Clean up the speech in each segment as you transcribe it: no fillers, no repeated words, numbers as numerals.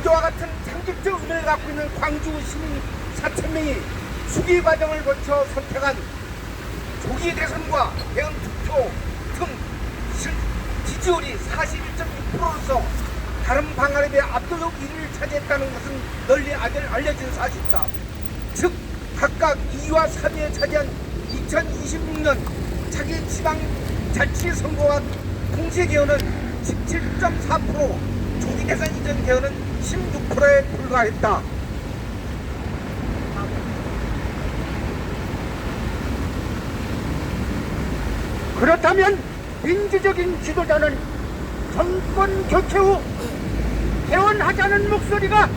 이와 같은 상징적 의미를 갖고 있는 광주 시민 4,000명이 수기 과정을 거쳐 선택한 조기 대선과 대응 투표 등 지지율이 41.6%로서 다른 방안에 비해 압도적 1위를 차지했다는 것은 널리 알려진 사실이다. 즉 각각 2위와 3위에 차지한 2026년 차기 지방자치선거와 동시에 개헌은 17.4%, 조기 대선 이전 개헌은 16%에 불과했다. 그렇다면 민주적인 지도자는 정권 교체 후 개헌하자는 목소리가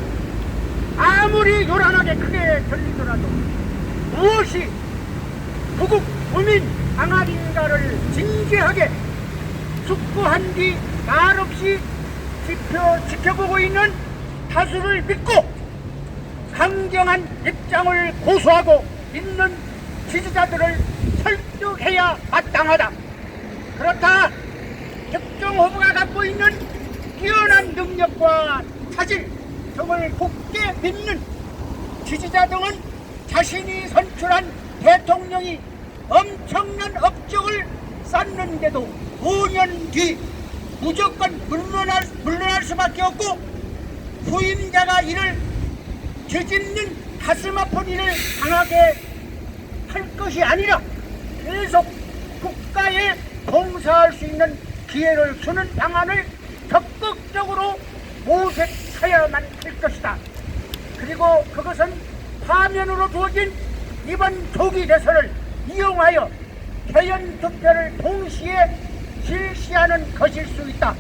아무리 요란하게 크게 들리더라도 무엇이 구국 국민 방안인가를 진지하게 숙고한 뒤 말없이 지켜보고 있는 다수를 믿고 강경한 입장을 고수하고 있는 지지자들을 설득해야 마땅하다. 그렇다 특정 후보가 갖고 있는 뛰어난 능력과 차질 등을 굳게 믿는 지지자 등은 자신이 선출한 대통령이 엄청난 업적을 쌓는데도 5년 뒤 무조건 물러날 수밖에 없고 후임자가 이를 뒤집는 가슴 아픈 일을 당하게 할 것이 아니라 계속 국가에 봉사할 수 있는 기회를 주는 방안을 적극적으로 모색해야만 할 것이다. 그리고 그것은 화면으로 주어진 이번 조기 대선을 이용하여 개연 투표를 동시에 실시하는 것일 수 있다.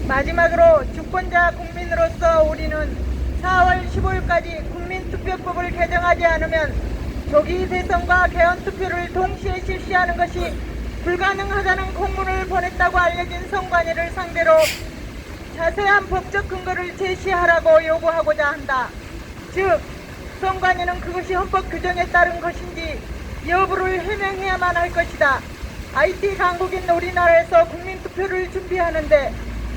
마지막으로 주권자 국민으로서 우리는 4월 15일까지 국민투표법을 개정하지 않으면 조기 대선과 개헌 투표를 동시에 실시하는 것이 불가능하다는 공문을 보냈다고 알려진 선관위를 상대로 자세한 법적 근거를 제시하라고 요구하고자 한다. 즉, 선관위는 그것이 헌법 규정에 따른 것인지 여부를 해명해야만 할 것이다. IT 강국인 우리나라에서 국민투표를 준비하는데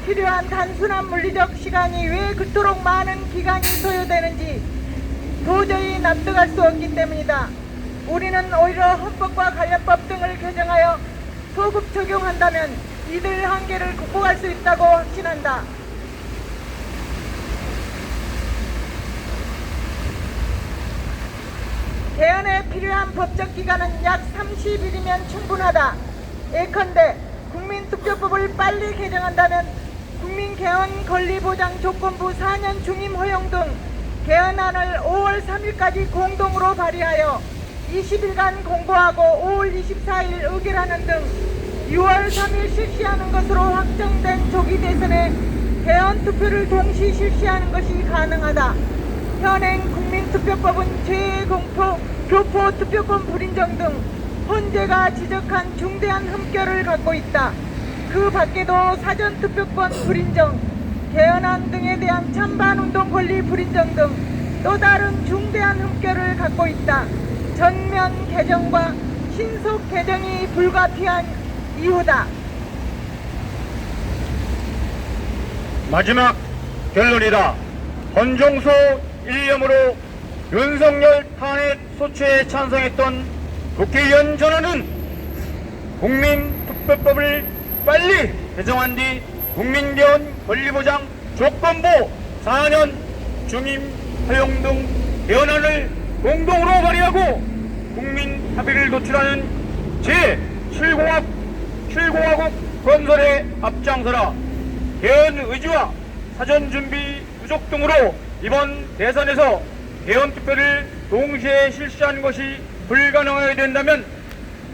필요한 단순한 물리적 시간이 왜 그토록 많은 기간이 소요되는지 도저히 납득할 수 없기 때문이다. 우리는 오히려 헌법과 관련법 등을 개정하여 소급 적용한다면 이들 한계를 극복할 수 있다고 확신한다. 개헌에 필요한 법적 기간은 약 30일이면 충분하다. 예컨대 국민투표법을 빨리 개정한다면 국민개헌 권리보장조건부 4년 중임 허용 등 개헌안을 5월 3일까지 공동으로 발의하여 20일간 공고하고 5월 24일 의결하는 등 6월 3일 실시하는 것으로 확정된 조기 대선에 개헌 투표를 동시 실시하는 것이 가능하다. 현행 국민투표법은 재공표, 교포 투표권 불인정 등 헌재가 지적한 중대한 흠결을 갖고 있다. 그 밖에도 사전투표권 불인정, 개헌안 등에 대한 찬반운동 권리 불인정 등 또 다른 중대한 흠결을 갖고 있다. 전면 개정과 신속 개정이 불가피한 이유다. 마지막 결론이다. 헌정소 일념으로 윤석열 탄핵 소추에 찬성했던 국회의원 전원은 국민투표법을 빨리 개정한 뒤 국민개헌 권리보장 조건부 4년 중임 허용 등 개헌안을 공동으로 발의하고 국민 합의를 도출하는 제7공화국 건설에 앞장서라. 개헌 의지와 사전 준비 부족 등으로 이번 대선에서 개헌 투표를 동시에 실시하는 것이 불가능하게 된다면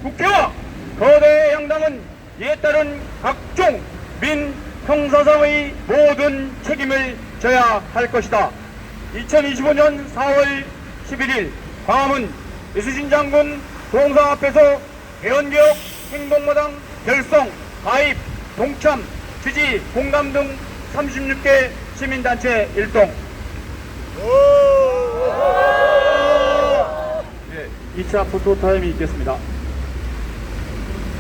국회와 거대 양당은 이에 따른 각종 민형사상의 모든 책임을 져야 할 것이다. 2025년 4월 11일 광화문 이수진 장군 동상 앞에서 개헌개혁 행동마당 결성, 가입, 동참, 지지, 공감 등 36개 시민단체 일동. 네, 2차 포토타임이 있겠습니다.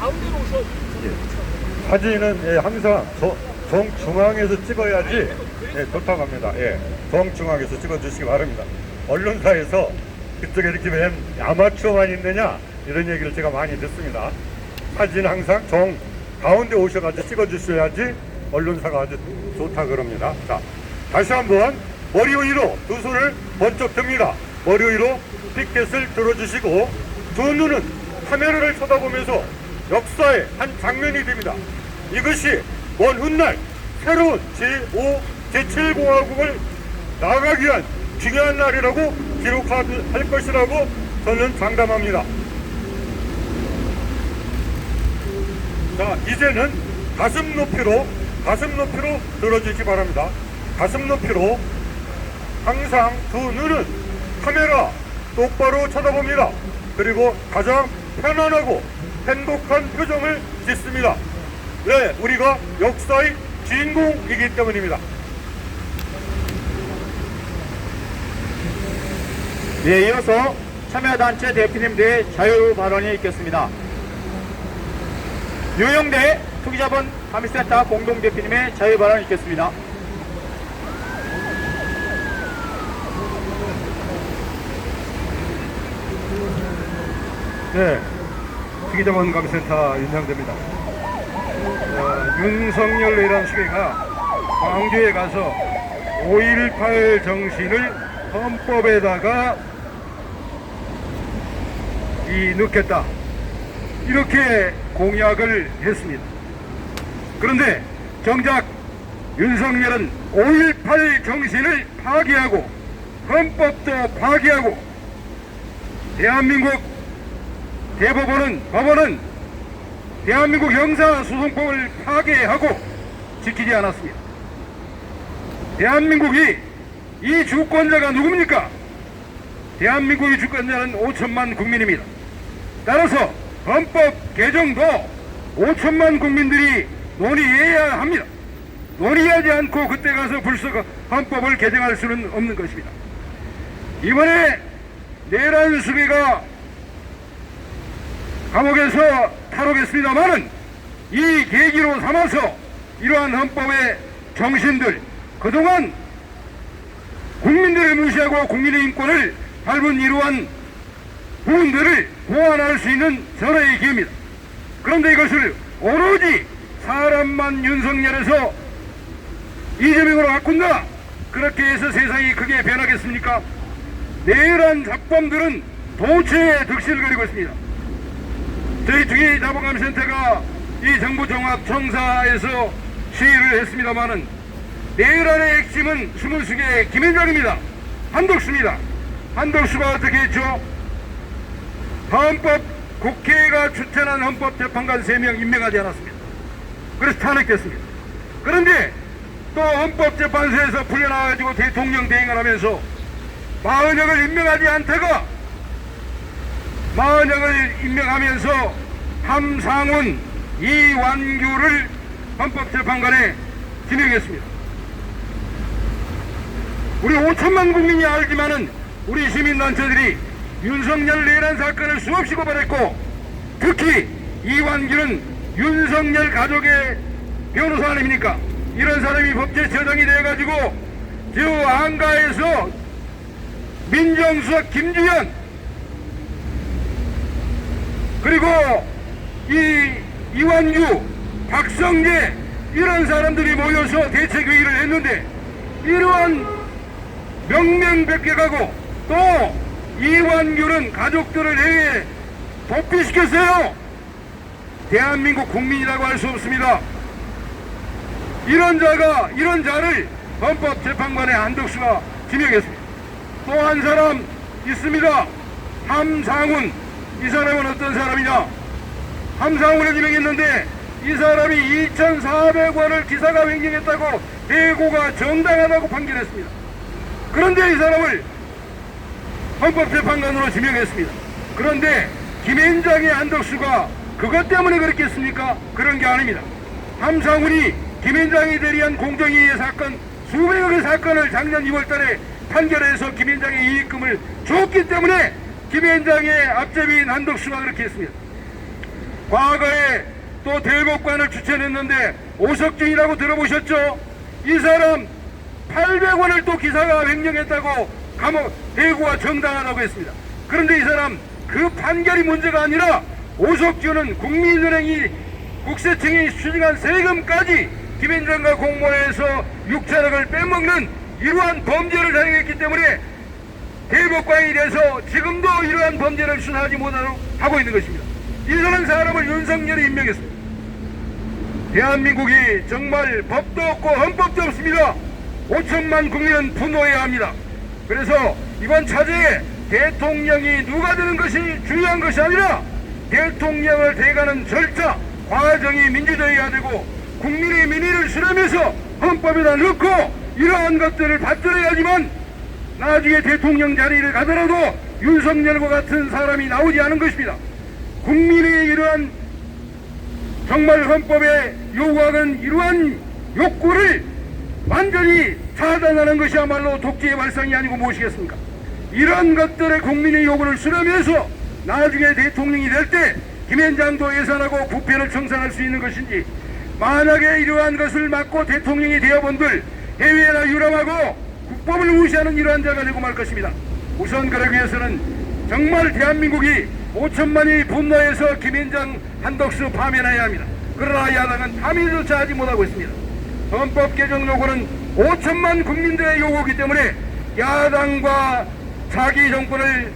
가운데로 오셔. 사진은 항상 정중앙에서 찍어야지 좋다고 합니다. 예, 정중앙에서 찍어주시기 바랍니다. 언론사에서 그쪽에 이렇게 웬 아마추어만 있느냐 이런 얘기를 제가 많이 듣습니다. 사진 항상 정 가운데 오셔가지고 찍어주셔야지 언론사가 아주 좋다 그럽니다. 자, 다시 한번 머리 위로 두 손을 번쩍 듭니다. 머리 위로 피켓을 들어주시고 두 눈은 카메라를 쳐다보면서 역사의 한 장면이 됩니다. 이것이 먼 훗날 새로운 제5, 제7공화국을 나아가기 위한 중요한 날이라고 기록할 것이라고 저는 장담합니다. 자, 이제는 가슴 높이로 들어주시기 바랍니다. 가슴 높이로 항상 두 눈은 카메라 똑바로 쳐다봅니다. 그리고 가장 편안하고 행복한 표정을 짓습니다. 네, 우리가 역사의 주인공이기 때문입니다. 네, 이어서 참여단체 대표님들의 자유 발언이 있겠습니다. 유영대 투기자본 감시센터 공동대표님의 자유 발언이 있겠습니다. 네, 투기자본 감시센터 윤상대입니다. 윤석열이라는 수괴가 광주에 가서 5.18 정신을 헌법에다가 넣겠다 이렇게 공약을 했습니다. 그런데 정작 윤석열은 5.18 정신을 파기하고 헌법도 파기하고 대한민국 법원은 대한민국 형사소송법을 파괴하고 지키지 않았습니다. 대한민국이 이 주권자가 누굽니까? 대한민국의 주권자는 5천만 국민입니다. 따라서 헌법 개정도 5천만 국민들이 논의해야 합니다. 논의하지 않고 그때 가서 벌써 헌법을 개정할 수는 없는 것입니다. 이번에 내란 수배가 감옥에서 탈옥했습니다만은 이 계기로 삼아서 이러한 헌법의 정신들, 그동안 국민들을 무시하고 국민의 인권을 밟은 이러한 부분들을 보완할 수 있는 전화의 기회입니다. 그런데 이것을 오로지 사람만 윤석열에서 이재명으로 바꾼다, 그렇게 해서 세상이 크게 변하겠습니까? 내란 작범들은 도처에 득실을 거리고 있습니다. 저희 투기자본감시센터가 이 정부종합청사에서 시위를 했습니다마는 내란의 핵심은 스물수개의 김현장입니다. 한덕수입니다. 한덕수가 어떻게 했죠? 헌법 국회가 추천한 헌법재판관 3명 임명하지 않았습니다. 그래서 탄핵됐습니다. 그런데 또 헌법재판소에서 풀려나가지고 대통령 대행을 하면서 마은혁을 임명하지 않다가 마은혁을 임명하면서 함상훈, 이완규를 헌법재판관에 지명했습니다. 우리 5천만 국민이 알지만은 우리 시민단체들이 윤석열 내란 사건을 수없이 고발했고, 특히 이완규는 윤석열 가족의 변호사 아닙니까? 이런 사람이 법제처장이 돼가지고 저 안가에서 민정수석 김주현, 그리고 이완규, 박성재 이런 사람들이 모여서 대책회의를 했는데 이러한 명명백백하고 또 이완규는 가족들을 해외 도피시켰어요. 대한민국 국민이라고 할 수 없습니다. 이런 자를 헌법재판관에 한덕수가 지명했습니다. 또 한 사람 있습니다. 함상훈. 이 사람은 어떤 사람이냐? 함상훈을 지명했는데 이 사람이 2,400원을 기사가 횡령했다고 대고가 정당하다고 판결했습니다. 그런데 이 사람을 헌법재판관으로 지명했습니다. 그런데 김앤장의 한덕수가 그것 때문에 그랬겠습니까? 그런 게 아닙니다. 함상훈이 김앤장에 대한 공정위의 사건, 수백억의 사건을 작년 2월달에 판결해서 김앤장의 이익금을 줬기 때문에 김앤장의 앞제비인 한덕수가 그렇게 했습니다. 과거에 또 대법관을 추천했는데 오석준이라고 들어보셨죠? 이 사람 800원을 또 기사가 횡령했다고 대구가 정당하다고 했습니다. 그런데 이 사람 그 판결이 문제가 아니라 오석준은 국민은행이 국세청이 수령한 세금까지 김앤장과 공모해서 6천억을 빼먹는 이러한 범죄를 자행했기 때문에 대법관이 돼서 지금도 이러한 범죄를 수사하지 못하도록 하고 있는 것입니다. 이러한 사람을 윤석열이 임명했습니다. 대한민국이 정말 법도 없고 헌법도 없습니다. 5천만 국민은 분노해야 합니다. 그래서 이번 차제에 대통령이 누가 되는 것이 중요한 것이 아니라 대통령을 대가는 절차, 과정이 민주적이어야 되고 국민의 민의를 수렴해서 헌법에다 넣고 이러한 것들을 받들어야지만 나중에 대통령 자리를 가더라도 윤석열과 같은 사람이 나오지 않은 것입니다. 국민의 이러한 정말 헌법에 요구하는 이러한 욕구를 완전히 차단하는 것이야말로 독재의 발상이 아니고 무엇이겠습니까? 이런 것들의 국민의 요구를 수렴해서 나중에 대통령이 될 때 김앤장도 예산하고 부패를 청산할 수 있는 것인지, 만약에 이러한 것을 막고 대통령이 되어본들 해외나 유럽하고 국법을 무시하는 이러한 자가 되고 말 것입니다. 우선 그러기 위해서는 정말 대한민국이 5천만이 분노해서 김앤장 한덕수 파면해야 합니다. 그러나 야당은 파면조차 하지 못하고 있습니다. 헌법 개정 요구는 5천만 국민들의 요구이기 때문에 야당과 자기 정권을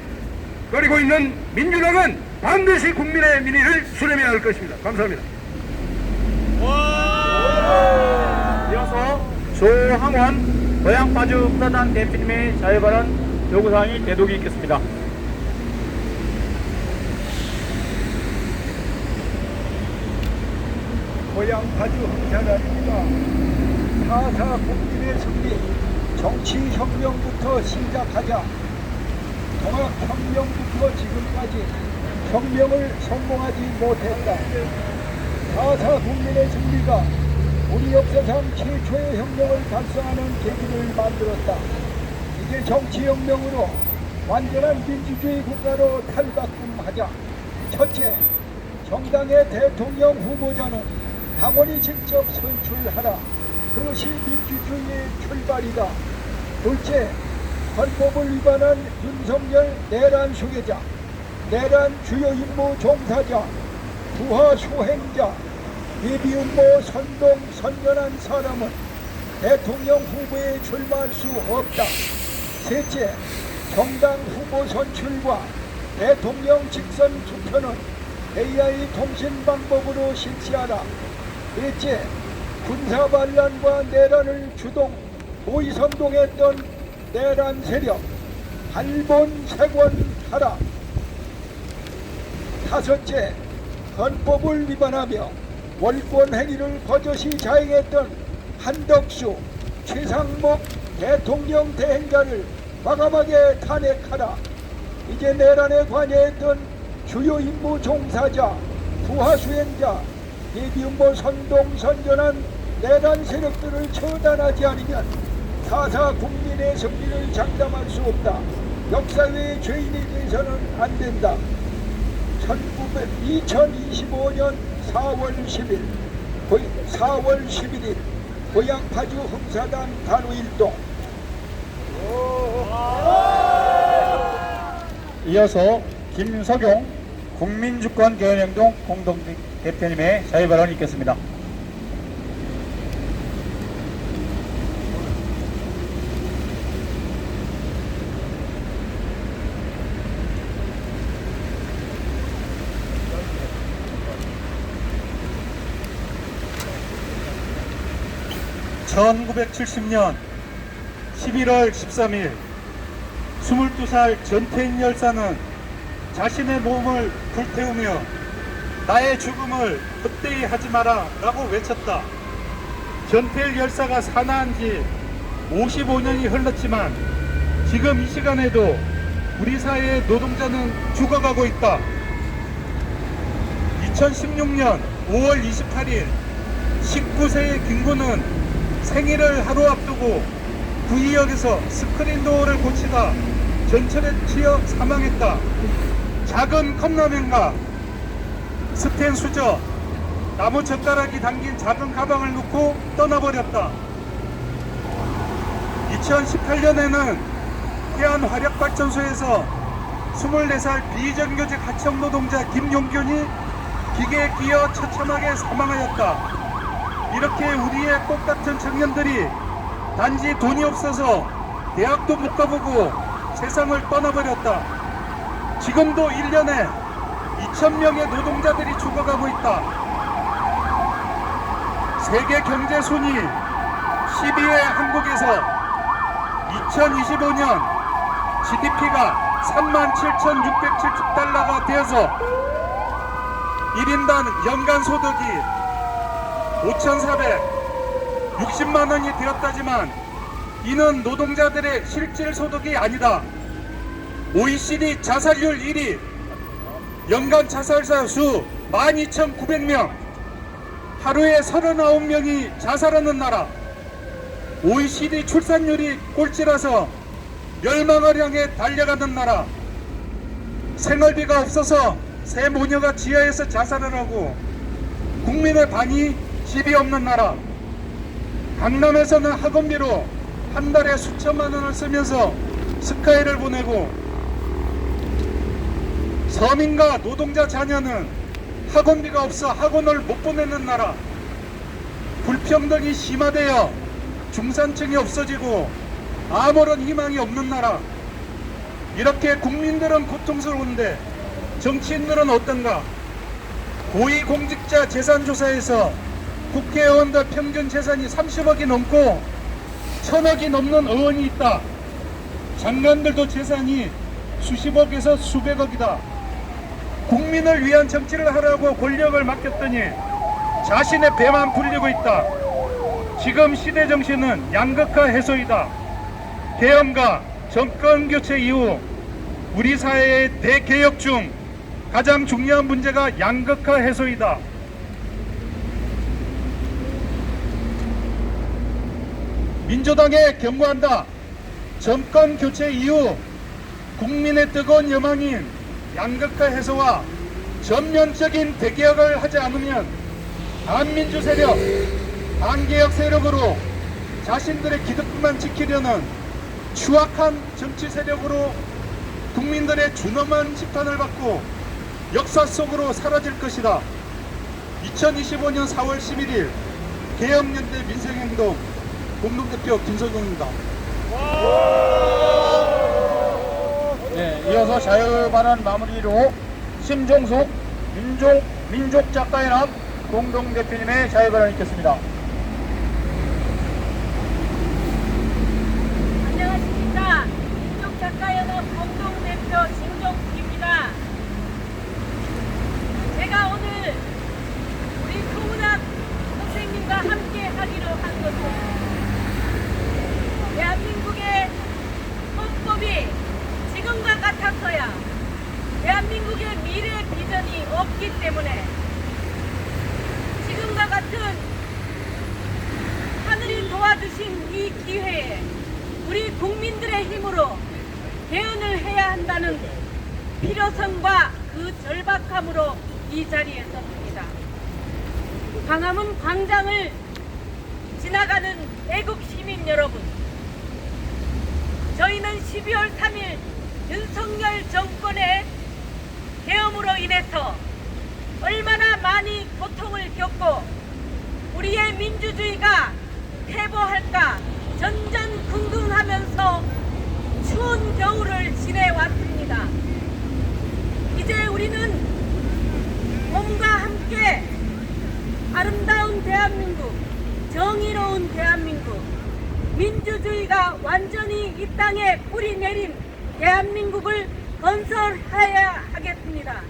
거리고 있는 민주당은 반드시 국민의 민의를 수렴해야 할 것입니다. 감사합니다. 이어서 조항원 고양파주 후사단 대표님의 자유발언 요구사항이 대독이 있겠습니다. 고양파주 흥사단입니다. 4.4 국민의 승리, 정치혁명부터 시작하자. 통합혁명부터 지금까지 혁명을 성공하지 못했다. 4.4 국민의 승리가 우리 역사상 최초의 혁명을 달성하는 계기를 만들었다. 이제 정치혁명으로 완전한 민주주의 국가로 탈바꿈하자. 첫째, 정당의 대통령 후보자는 당원이 직접 선출하라. 그것이 민주주의의 출발이다. 둘째, 헌법을 위반한 윤석열 내란 수괴자, 내란 주요 임무 종사자, 부하 수행자, 예비음모 선동 선전한 사람은 대통령 후보에 출마할 수 없다. 셋째, 정당 후보 선출과 대통령 직선 투표는 AI 통신 방법으로 실시하라. 넷째, 군사반란과 내란을 주동, 모의선동했던 내란 세력 발본색원하라. 다섯째, 헌법을 위반하며 월권 행위를 거젓이 자행했던 한덕수, 최상목 대통령 대행자를 과감하게 탄핵하라. 이제 내란에 관여했던 주요 임무 종사자, 부하 수행자, 예비음모 선동 선전한 내란 세력들을 처단하지 않으면 4.4 국민의 승리를 장담할 수 없다. 역사의 죄인이 돼서는 안 된다. 2025년 4월 11일 고양파주 흥사단 간호일동. 이어서 김석용 국민주권개헌행동 공동대표님의 자유발언이 있겠습니다. (1970년 11월 13일) 22살 전태인 열사는 자신의 몸을 불태우며 나의 죽음을 헛되이 하지 마라 라고 외쳤다. 전태일 열사가 사나한 지 55년이 흘렀지만 지금 이 시간에도 우리 사회의 노동자는 죽어가고 있다. 2016년 5월 28일 19세의 김구는 생일을 하루 앞두고 구의역에서 스크린도어를 고치다 전철에 치여 사망했다. 작은 컵라면과 스텐 수저, 나무 젓가락이 담긴 작은 가방을 놓고 떠나버렸다. 2018년에는 해안화력발전소에서 24살 비정규직 하청 노동자 김용균이 기계에 끼어 처참하게 사망하였다. 이렇게 우리의 꽃같은 청년들이 단지 돈이 없어서 대학도 못 가보고 세상을 떠나버렸다. 지금도 1년에 2,000명의 노동자들이 죽어가고 있다. 세계 경제 순위 10위의 한국에서 2025년 GDP가 37,670달러가 되어서 1인당 연간 소득이 5,460만 원이 되었다지만 이는 노동자들의 실질 소득이 아니다. OECD 자살률 1위, 연간 자살자 수 12,900명, 하루에 39명이 자살하는 나라, OECD 출산율이 꼴찌라서 멸망을 향해 달려가는 나라, 생활비가 없어서 새 모녀가 지하에서 자살을 하고 국민의 반이 집이 없는 나라, 강남에서는 학원비로 한 달에 수천만 원을 쓰면서 스카이를 보내고 서민과 노동자 자녀는 학원비가 없어 학원을 못 보내는 나라, 불평등이 심화되어 중산층이 없어지고 아무런 희망이 없는 나라. 이렇게 국민들은 고통스러운데 정치인들은 어떤가? 고위공직자 재산조사에서 국회의원들 평균 재산이 30억이 넘고 1,000억이 넘는 의원이 있다. 장관들도 재산이 수십억에서 수백억이다. 국민을 위한 정치를 하라고 권력을 맡겼더니 자신의 배만 불리고 있다. 지금 시대 정신은 양극화 해소이다. 계엄과 정권 교체 이후 우리 사회의 대개혁 중 가장 중요한 문제가 양극화 해소이다. 민주당에 경고한다. 정권 교체 이후 국민의 뜨거운 여망인 양극화 해소와 전면적인 대개혁을 하지 않으면 반민주 세력, 반개혁 세력으로 자신들의 기득권만 지키려는 추악한 정치 세력으로 국민들의 준엄한 심판을 받고 역사 속으로 사라질 것이다. 2025년 4월 11일 개혁연대 민생행동 공동대표 김석용입니다. 네, 이어서 자유발언 마무리로 심종숙 민족작가연합 공동대표님의 자유발언 있겠습니다. 안녕하십니까. 민족작가연합 공동대표 심종숙입니다. 제가 오늘 우리 소문학 선생님과 함께 하기로 한 것은 대한민국의 헌법이 지금과 같았어야 대한민국의 미래 비전이 없기 때문에 지금과 같은 하늘이 도와주신 이 기회에 우리 국민들의 힘으로 개헌을 해야 한다는 필요성과 그 절박함으로 이 자리에 섰습니다. 광화문 광장을 지나가는 애국 시민 여러분, 저희는 12월 3일 윤석열 정권의 계엄으로 인해서 얼마나 많이 고통을 겪고 우리의 민주주의가 퇴보할까 전전긍긍하면서 추운 겨울을 지내왔습니다. 이제 우리는 몸과 함께 아름다운 대한민국, 정의로운 대한민국, 민주주의가 완전히 이 땅에 뿌리 내린 대한민국을 건설해야 하겠습니다.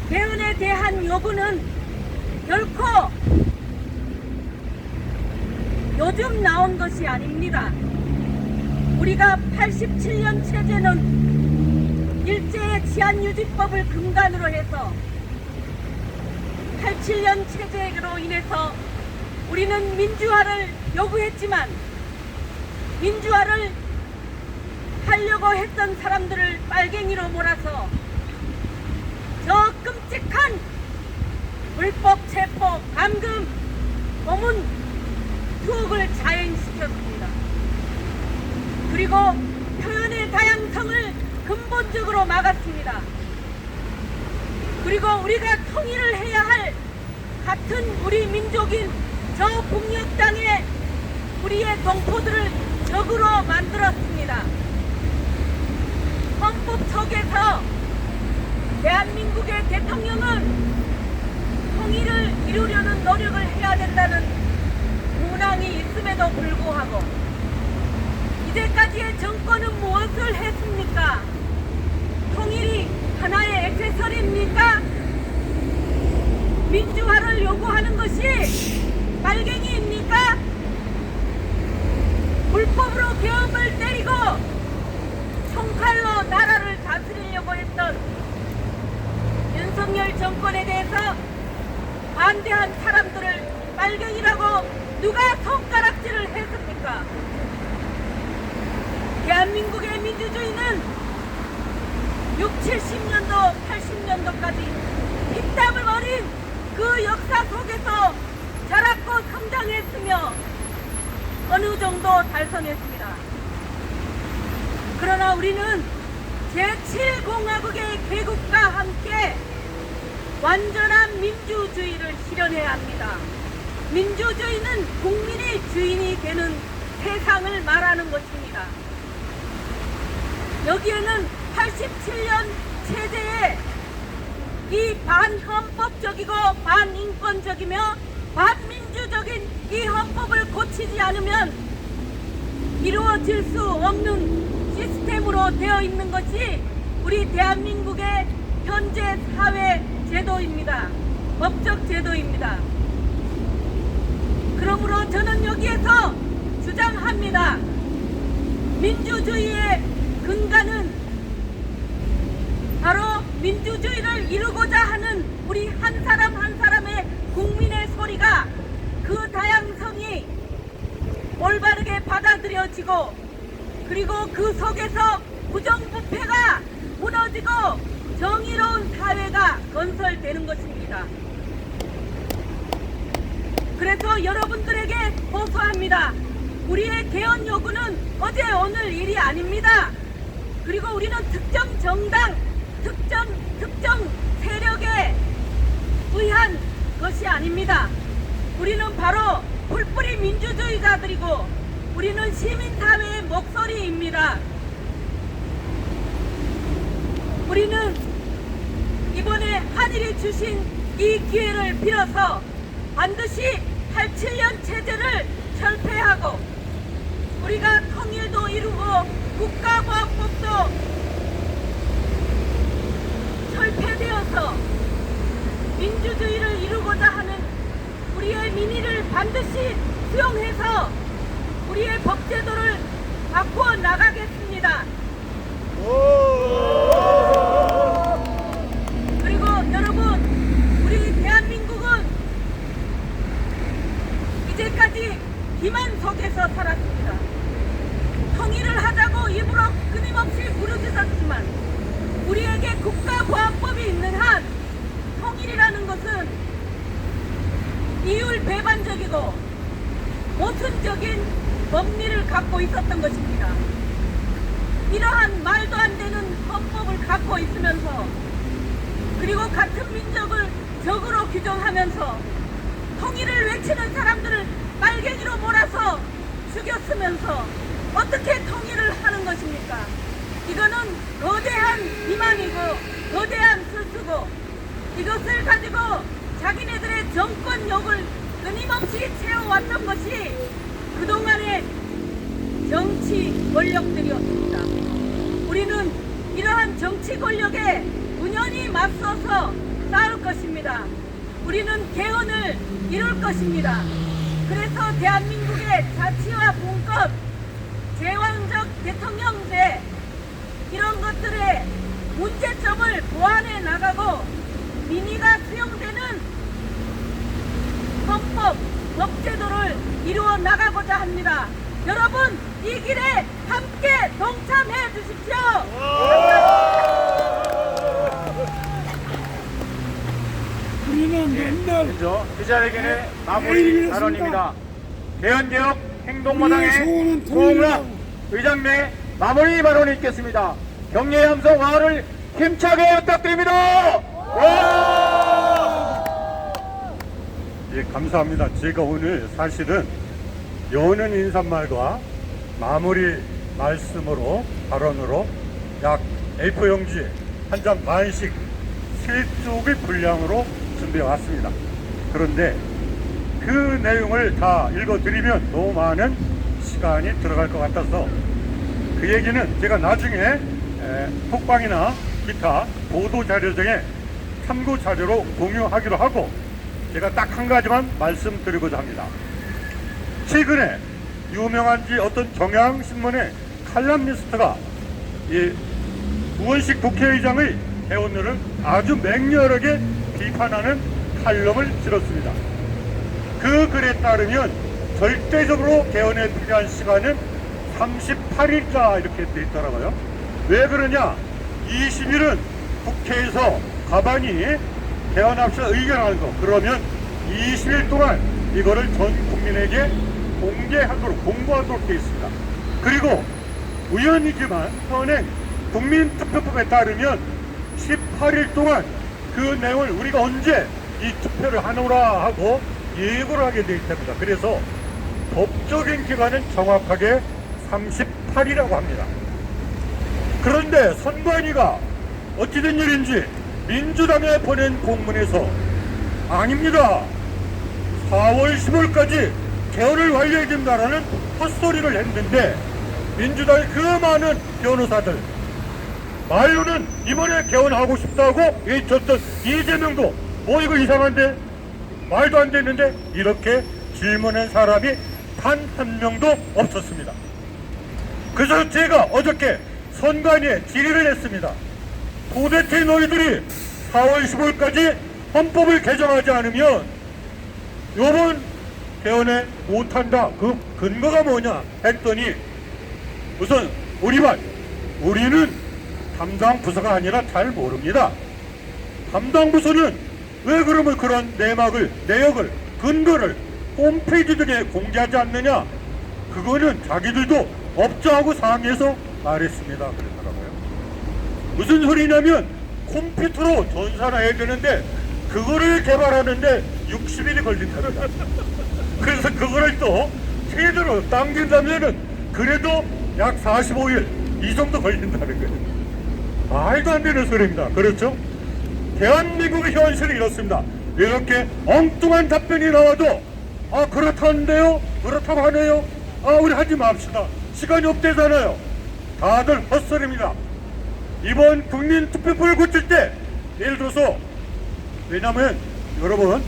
개헌에 대한 요구는 결코 요즘 나온 것이 아닙니다. 우리가 87년 체제는 일제의 치안유지법을 근간으로 해서 87년 체제로 인해서 우리는 민주화를 요구했지만 민주화를 하려고 했던 사람들을 빨갱이로 몰아서 저 끔찍한 불법 체포, 감금, 고문 투옥을 자행시켰습니다. 그리고 표현의 다양성을 근본적으로 막았습니다. 그리고 우리가 통일을 해야 할 같은 우리 민족인 저 북녘 땅에 우리의 동포들을 적으로 만들었습니다. 헌법 속에서 대한민국의 대통령은 통일을 이루려는 노력을 해야 된다는 문항이 있음에도 불구하고 이제까지의 정권은 무엇을 했습니까? 통일이 하나의 액세서리입니까? 민주화를 요구하는 것이 빨갱이입니까? 불법으로 계엄을 때리고 총칼로 나라를 다스리려고 했던 윤석열 정권에 대해서 반대한 사람들을 빨갱이라고 누가 손가락질을 했습니까? 대한민국의 민주주의는 60, 70년도, 80년도까지 피땀을 어린 그 역사 속에서 자랐고 성장했으며 어느 정도 달성했습니다. 그러나 우리는 제7공화국의 개국과 함께 완전한 민주주의를 실현해야 합니다. 민주주의는 국민이 주인이 되는 세상을 말하는 것입니다. 여기에는 87년 체제에 이 반헌법적이고 반인권적이며 반민주적인 이 헌법을 고치지 않으면 이루어질 수 없는 시스템으로 되어 있는 것이 우리 대한민국의 현재 사회 제도입니다. 법적 제도입니다. 그러므로 저는 여기에서 주장합니다. 민주주의의 근간은 바로 민주주의를 이루고자 하는 우리 한 사람 한 사람의 국민의 소리가 그 다양성이 올바르게 받아들여지고 그리고 그 속에서 부정부패가 무너지고 정의로운 사회가 건설되는 것입니다. 그래서 여러분들에게 호소합니다. 우리의 개헌 요구는 어제 오늘 일이 아닙니다. 그리고 우리는 특정 정당, 특정 세력에 의한 것이 아닙니다. 우리는 바로 풀뿌리 민주주의자들이고 우리는 시민사회의 목소리입니다. 우리는 이번에 하늘이 주신 이 기회를 빌어서 반드시 87년 체제를 철폐하고 우리가 통일도 이루고 국가보안법도 철폐되어서 민주주의를 이루고자 하는 우리의 민의를 반드시 수용해서 우리의 법제도를 바꾸어 나가겠습니다. 그리고 여러분, 우리 대한민국은 이제까지 기만 속에서 살았습니다. 통일을 하자고 입으로 끊임없이 부르짖었지만 우리에게 국가보안법이 있는 한 통일이라는 것은 이율 배반적이고 모순적인 법리를 갖고 있었던 것입니다. 이러한 말도 안 되는 헌법을 갖고 있으면서 그리고 같은 민족을 적으로 규정하면서 통일을 외치는 사람들을 빨갱이로 몰아서 죽였으면서 어떻게 통일을 하는 것입니까? 이거는 거대한 비만이고 거대한 실수고 이것을 가지고 자기네들의 정권 욕을 끊임없이 채워왔던 것이 그동안의 정치 권력들이었습니다. 우리는 이러한 정치 권력에 운연히 맞서서 싸울 것입니다. 우리는 개헌을 이룰 것입니다. 그래서 대한민국의 자치와 분권, 제왕적 대통령제 이런 것들의 문제점을 보완해 나가고 민의가 수용되는 헌법, 법제도를 이루어 나가고자 합니다. 여러분, 이 길에 함께 동참해 주십시오. 먼저 기자회견의 마무리 발언입니다. 개헌개혁 행동마당의 송웅락 의장내 마무리 발언이 있겠습니다. 경례 함성 화를 힘차게 부탁드립니다. 예, 감사합니다. 제가 오늘 사실은 여는 인사말과 마무리 말씀으로 발언으로 약 A4 용지 한 장 반씩 3쪽의 분량으로 준비해 왔습니다. 그런데 그 내용을 다 읽어드리면 너무 많은 시간이 들어갈 것 같아서 그 얘기는 제가 나중에 톡방이나 기타 보도 자료 등의 참고 자료로 공유하기로 하고 제가 딱 한 가지만 말씀드리고자 합니다. 최근에 유명한지 어떤 경향신문의 칼럼니스트가 이 우원식 국회의장의 개헌을 아주 맹렬하게 비판하는 칼럼을 실었습니다. 그 글에 따르면 절대적으로 개헌에 필요한 시간은 38일이다 이렇게 돼 있더라고요. 왜 그러냐? 20일은 국회에서 가만히 개헌합시다 의견하는 거. 그러면 20일 동안 이거를 전 국민에게 공개하도록 공부하도록 되어 있습니다. 그리고 우연이지만 현행 국민투표법에 따르면 18일 동안 그 내용을 우리가 언제 이 투표를 하노라 하고 예고를 하게 되어 있답니다. 그래서 법적인 기간은 정확하게 38이라고 합니다. 그런데 선관위가 어찌된 일인지 민주당에 보낸 공문에서 아닙니다. 4월 15일까지 개헌을 완료해야 된다라는 헛소리를 했는데 민주당의 그 많은 변호사들 말로는 이번에 개헌하고 싶다고 외쳤던 이재명도 뭐 이거 이상한데 말도 안 되는데 이렇게 질문한 사람이 단 한 명도 없었습니다. 그래서 제가 어저께 선관위에 질의를 했습니다. 도대체 너희들이 4월 15일까지 헌법을 개정하지 않으면 요번 개헌에 못한다. 그 근거가 뭐냐 했더니 우선 우리는 담당 부서가 아니라 잘 모릅니다. 담당 부서는 왜 그러면 그런 내역을 근거를 홈페이지 등에 공개하지 않느냐? 그거는 자기들도 업자하고 상의해서 말했습니다. 그러더라고요. 무슨 소리냐면 컴퓨터로 전산을 해야 되는데 그거를 개발하는데 60일이 걸린답니다. 그래서 그거를 또 제대로 당긴다면은 그래도 약 45일 이 정도 걸린다는 거예요. 말도 안 되는 소리입니다. 그렇죠? 대한민국의 현실이 이렇습니다. 이렇게 엉뚱한 답변이 나와도 그렇다는데요? 그렇다고 하네요? 우리 하지 맙시다. 시간이 없대잖아요. 다들 헛소리입니다. 이번 국민투표법을 고칠 때 예를 들어서 왜냐면 여러분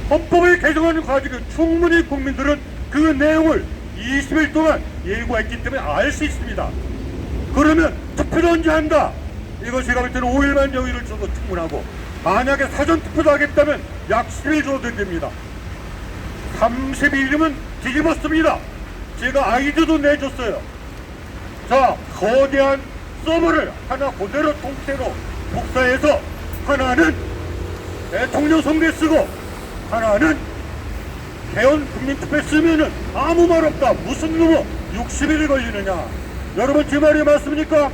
헌법을 개정하는 과정에 충분히 국민들은 그 내용을 20일 동안 예고했기 때문에 알 수 있습니다. 그러면 투표를 언제 한다? 이거 제가 볼 때는 5일만 여유를 줘도 충분하고 만약에 사전투표도 하겠다면 약 10일 줘도 됩니다. 30일이면 뒤집었습니다. 제가 아이디도 내줬어요. 자, 거대한 서버를 하나 그대로 통째로 복사해서 하나는 대통령 선거에 쓰고 하나는 개헌 국민투표에 쓰면은 아무 말 없다. 무슨 놈의 60일이 걸리느냐. 여러분 제 말이 맞습니까?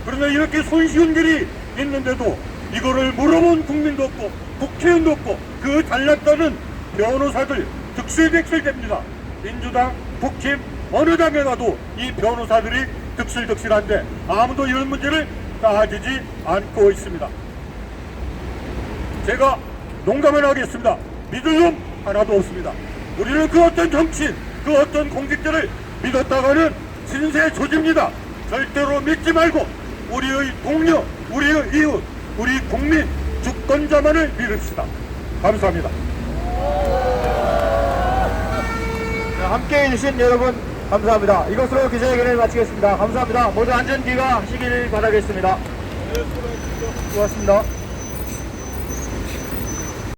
그런데 이렇게 손쉬운 길이 있는데도 이거를 물어본 국민도 없고 국회의원도 없고 그 잘났다는 변호사들 득실득실됩니다. 민주당, 국힘 어느 당에 가도 이 변호사들이 득실득실한데 아무도 이런 문제를 따지지 않고 있습니다. 제가 농담을 하겠습니다. 믿을 놈 하나도 없습니다. 우리는 그 어떤 정치인, 그 어떤 공직자를 믿었다가는 신세 조집니다. 절대로 믿지 말고 우리의 동료, 우리의 이웃, 우리 국민 주권자만을 믿읍시다. 감사합니다. 함께해 주신 여러분 감사합니다. 이것으로 기자회견을 마치겠습니다. 감사합니다. 모두 안전귀가 하시길 바라겠습니다. 고맙습니다.